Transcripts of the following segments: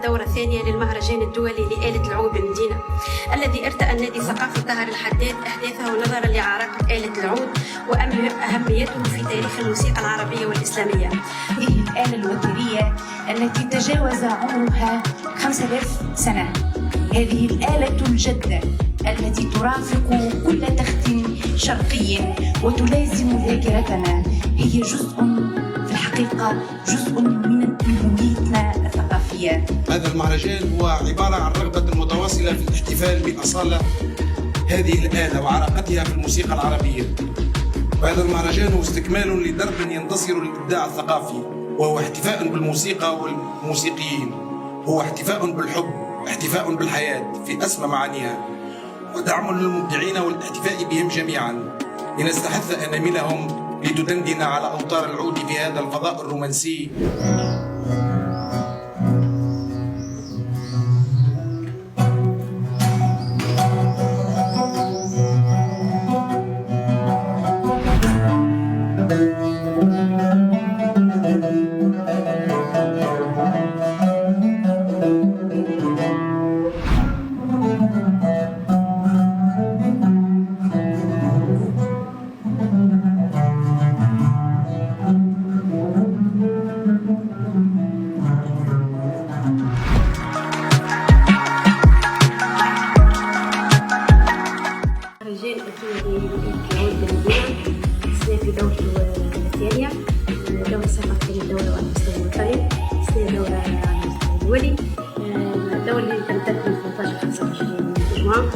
الدورة الثانية للمهرجان الدولي لآلة العود بالمدينة، الذي ارتأى النادي الثقافي طاهر الحداد أحداثه نظرا لعراقة آلة العود وأهميته في تاريخ الموسيقى العربية والإسلامية. هي الآلة الوترية التي تجاوز عمرها 5000 سنة. هذه الآلة الجدة التي ترافق كل تخت شرقي وتلازم ذاكرتنا، هي جزء في الحقيقة جزء من هويتنا الثقافية. هذا المهرجان هو عبارة عن رغبة متواصلة في الاحتفال بأصالة هذه الآلة وعراقتها في الموسيقى العربية. وهذا المهرجان هو استكمال لدرب ينتصر للإبداع الثقافي، وهو احتفاء بالموسيقى والموسيقيين، هو احتفاء بالحب، احتفاء بالحياة في أسمى معانيها، ودعم للمبدعين والاحتفاء بهم جميعا لنستحث أناملهم لتدندن على أوتار العود في هذا الفضاء الرومانسي. مهرجان الدولي للعود بالمدينة في دورته الثانية، دورة سبقت للدولة على مستوى الوطني، دورة على مستوى الدولي. الدورة اللي تمتد من 18-25 جوان،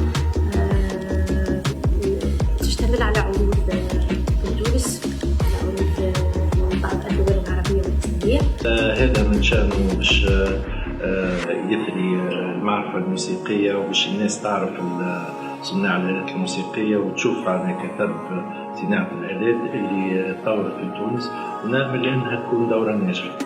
تشتمل على عروض من تونس، عروض من بعض الدول العربية والإسلامية. هذا من شأنه باش يثري المعرفة الموسيقية وباش الناس تعرف صناع الآلات الموسيقية وتشوف على كثب صناعة الآلات اللي تطورت في تونس، ونأمل أنها تكون دورة ناجحة.